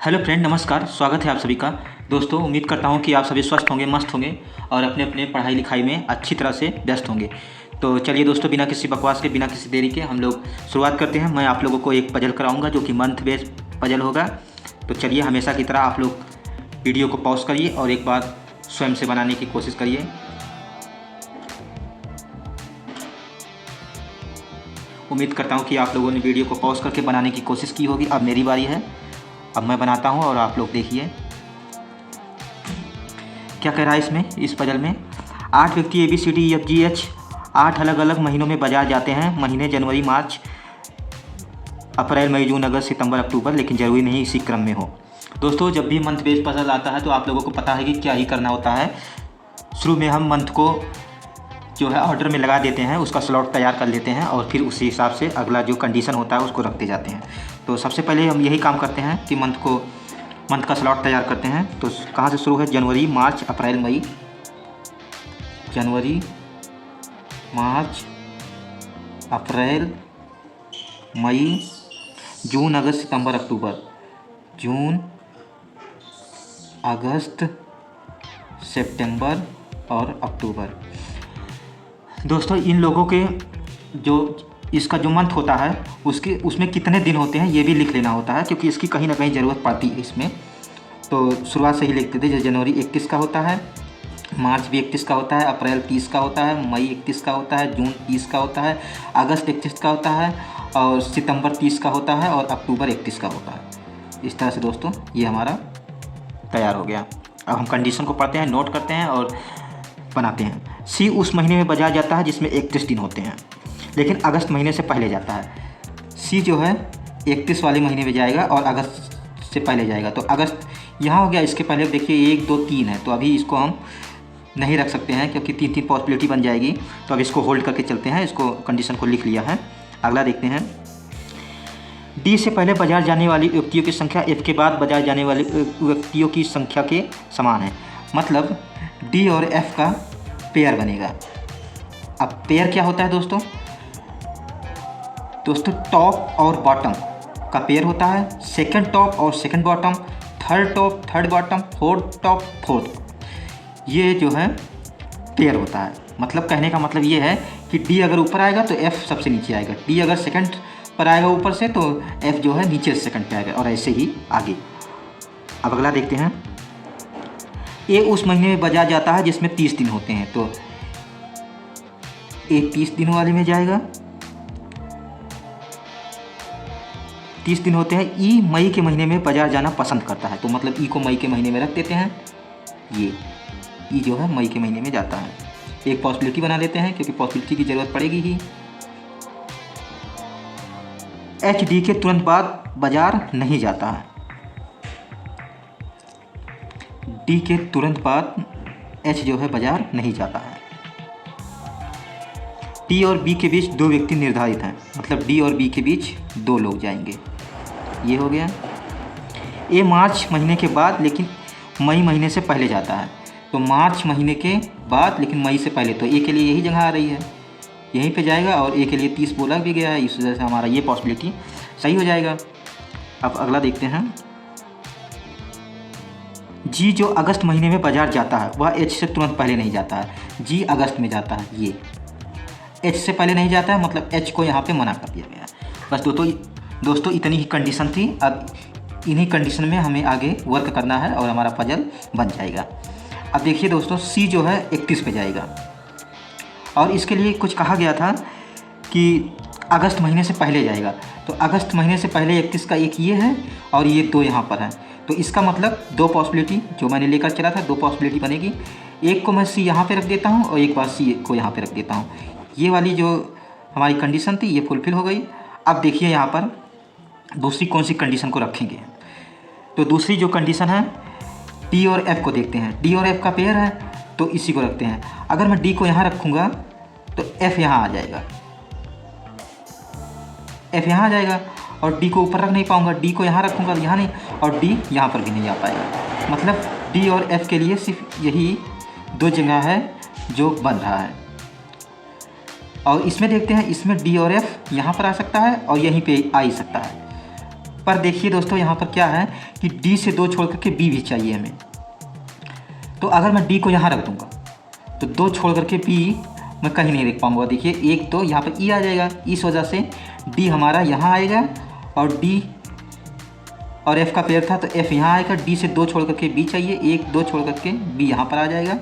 Hello friend, नमस्कार। स्वागत है आप सभी का। दोस्तों, उम्मीद करता हूँ कि आप सभी स्वस्थ होंगे, मस्त होंगे और अपने अपने पढ़ाई लिखाई में अच्छी तरह से व्यस्त होंगे। तो चलिए दोस्तों, बिना किसी बकवास के, बिना किसी देरी के हम लोग शुरुआत करते हैं। मैं आप लोगों को एक पजल कराऊंगा जो कि मंथ बेस्ड पजल होगा। तो चलिए, हमेशा की तरह आप लोग वीडियो को पॉज करिए और एक बार स्वयं से बनाने की कोशिश करिए। उम्मीद करता हूँ कि आप लोगों ने वीडियो को पॉज करके बनाने की कोशिश की होगी। अब मेरी बारी है, अब मैं बनाता हूँ और आप लोग देखिए क्या कह रहा है इसमें। इस पजल में 8 व्यक्ति ABCDEFGH 8 अलग अलग महीनों में बाजार जाते हैं। महीने जनवरी, मार्च, अप्रैल, मई, जून, अगस्त, सितंबर, अक्टूबर, लेकिन ज़रूरी नहीं इसी क्रम में हो। दोस्तों, जब भी मंथ बेस्ड पजल आता है तो आप लोगों को पता है कि क्या ही करना होता है। शुरू में हम मंथ को जो है ऑर्डर में लगा देते हैं, उसका स्लॉट तैयार कर लेते हैं और फिर उसी हिसाब से अगला जो कंडीशन होता है उसको रखते जाते हैं। तो सबसे पहले हम यही काम करते हैं कि मंथ का स्लॉट तैयार करते हैं। तो कहाँ से शुरू है? जनवरी, मार्च, अप्रैल, मई। जनवरी, मार्च, अप्रैल, मई, जून, अगस्त, सितंबर, अक्टूबर। जून, अगस्त, सितंबर और अक्टूबर। दोस्तों, इन लोगों के जो इसका जो मंथ होता है उसमें कितने दिन होते हैं ये भी लिख लेना होता है, क्योंकि इसकी कहीं ना कहीं ज़रूरत पड़ती है इसमें। तो शुरुआत से ही लिखते थे। जो जनवरी 31 का होता है, मार्च भी 31 का होता है, अप्रैल 30 का होता है, मई 31 का होता है, जून 30 का होता है, अगस्त 31 का होता है और सितंबर 30 का होता है और अक्टूबर 31 का होता है। इस तरह से दोस्तों ये हमारा तैयार हो गया। अब हम कंडीशन को पढ़ते हैं, नोट करते हैं और बनाते हैं। सी उस महीने में बाजार जाता है जिसमें 31 दिन होते हैं, लेकिन अगस्त महीने से पहले जाता है। सी जो है 31 वाले महीने में जाएगा और अगस्त से पहले जाएगा। तो अगस्त यहाँ हो गया। इसके पहले देखिए 1, 2, 3 है, तो अभी इसको हम नहीं रख सकते हैं क्योंकि 3 पॉसिबिलिटी बन जाएगी। तो अब इसको होल्ड करके चलते हैं। इसको कंडीशन को लिख लिया है। अगला देखते हैं। डी से पहले बाजार जाने वाली व्यक्तियों की संख्या एफ के बाद बाजार जाने वाले व्यक्तियों की संख्या के समान है। मतलब डी और एफ का पेयर बनेगा। अब पेयर क्या होता है दोस्तों? टॉप और बॉटम का पेयर होता है। सेकंड टॉप और second bottom, third top, third bottom, fourth top, fourth. ये जो है पेयर होता है। मतलब कहने का मतलब ये है कि डी अगर ऊपर आएगा तो एफ सबसे नीचे आएगा। डी अगर सेकंड पर आएगा ऊपर से तो एफ जो है नीचे से सेकंड पे आएगा और ऐसे ही आगे। अब अगला देखते हैं। ए उस महीने में बाजार जाता है जिसमें 30 दिन होते हैं। तो ए 30 दिन वाले में जाएगा। 30 दिन होते हैं। ई मई के महीने में बाजार जाना पसंद करता है। तो मतलब ई को मई के महीने में रख देते हैं। ये ई जो है मई के महीने में जाता है। एक पॉसिबिलिटी बना देते हैं क्योंकि पॉसिबिलिटी की ज़रूरत पड़ेगी ही। एच डी के तुरंत बाद बाजार नहीं जाता है। डी के तुरंत बाद एच जो है बाजार नहीं जाता है। डी और बी के बीच 2 व्यक्ति निर्धारित हैं। मतलब डी और बी के बीच 2 लोग जाएंगे। ये हो गया। ए मार्च महीने के बाद लेकिन मई महीने से पहले जाता है। तो मार्च महीने के बाद लेकिन मई से पहले, तो ए के लिए यही जगह आ रही है, यहीं पे जाएगा और ए के लिए 30 बोला भी गया है। इस वजह से हमारा ये पॉसिबिलिटी सही हो जाएगा। अब अगला देखते हैं। जी जो अगस्त महीने में बाजार जाता है वह एच से तुरंत पहले नहीं जाता है। जी अगस्त में जाता है, ये एच से पहले नहीं जाता है, मतलब एच को यहाँ पे मना कर दिया गया। बस दोस्तों इतनी ही कंडीशन थी। अब इन्हीं कंडीशन में हमें आगे वर्क करना है और हमारा पजल बन जाएगा। अब देखिए दोस्तों, सी जो है 31 पे जाएगा और इसके लिए कुछ कहा गया था कि अगस्त महीने से पहले जाएगा। तो अगस्त महीने से पहले 31 का एक ये है और ये 2 यहाँ पर है। तो इसका मतलब 2 पॉसिबिलिटी जो मैंने लेकर चला था, 2 पॉसिबिलिटी बनेगी। एक को मैं सी यहाँ पे रख देता हूँ और एक बार सी को यहाँ पे रख देता हूँ। ये वाली जो हमारी कंडीशन थी ये फुलफिल हो गई। अब देखिए यहाँ पर दूसरी कौन सी कंडीशन को रखेंगे। तो दूसरी जो कंडीशन है, डी और एफ को देखते हैं। डी और एफ का पेयर है तो इसी को रखते हैं। अगर मैं डी को यहाँ रखूँगा तो एफ यहाँ आ जाएगा, एफ यहाँ आ जाएगा और डी को ऊपर रख नहीं पाऊँगा। डी को यहाँ रखूँगा यहाँ नहीं और डी यहाँ पर भी नहीं आ पाएगा। मतलब डी और एफ के लिए सिर्फ यही 2 जगह है जो बन रहा है। और इसमें देखते हैं, इसमें डी और एफ यहाँ पर आ सकता है और यहीं पे आ ही सकता है। पर देखिए दोस्तों यहाँ पर क्या है कि डी से 2 छोड़ करके बी भी चाहिए हमें। तो अगर मैं डी को यहाँ रख दूँगा तो 2 छोड़ करके बी मैं कहीं नहीं रख पाऊँगा। देखिए एक तो यहाँ पर ई आ जाएगा, इस वजह से डी हमारा यहाँ आएगा और डी और एफ़ का पेयर था तो एफ़ यहाँ आएगा। डी से 2 छोड़ करके बी चाहिए, 1 2 छोड़ करके बी यहाँ पर आ जाएगा।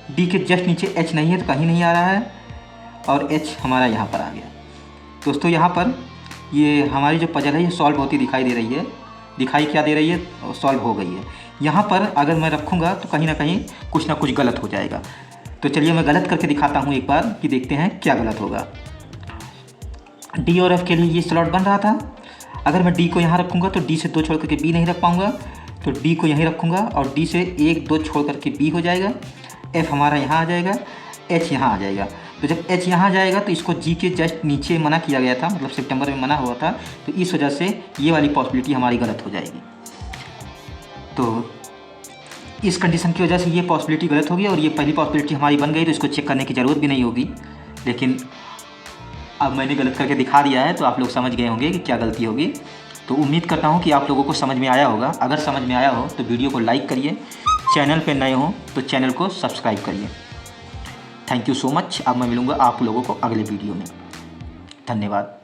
डी के जस्ट नीचे एच नहीं है तो कहीं नहीं आ रहा है और एच हमारा यहाँ पर आ गया। दोस्तों यहाँ पर ये हमारी जो पजल है ये सॉल्व होती दिखाई दे रही है, दिखाई क्या दे रही है, सॉल्व हो गई है। यहाँ पर अगर मैं रखूँगा तो कहीं ना कहीं कुछ ना कुछ गलत हो जाएगा। तो चलिए मैं गलत करके दिखाता हूँ एक बार कि देखते हैं क्या गलत होगा। डी और एफ़ के लिए ये स्लॉट बन रहा था। अगर मैं डी को यहाँ रखूँगा तो डी से 2 छोड़ करके बी नहीं रख पाऊँगा, तो डी को यहीं रखूँगा और डी से 1 2 छोड़ करके बी हो जाएगा। एफ़ हमारा यहाँ आ जाएगा, एच यहाँ आ जाएगा। तो जब एच यहाँ जाएगा तो इसको जी के जस्ट नीचे मना किया गया था, मतलब सितंबर में मना हुआ था, तो इस वजह से ये वाली पॉसिबिलिटी हमारी गलत हो जाएगी। तो इस कंडीशन की वजह से ये पॉसिबिलिटी गलत होगी और ये पहली पॉसिबिलिटी हमारी बन गई, तो इसको चेक करने की ज़रूरत भी नहीं होगी। लेकिन अब मैंने गलत करके दिखा दिया है तो आप लोग समझ गए होंगे कि क्या गलती होगी। तो उम्मीद करता हूँ कि आप लोगों को समझ में आया होगा। अगर समझ में आया हो तो वीडियो को लाइक करिए, चैनल पे नए हो तो चैनल को सब्सक्राइब करिए। Thank you so much. अब मैं मिलूँगा आप लोगों को अगले वीडियो में। धन्यवाद।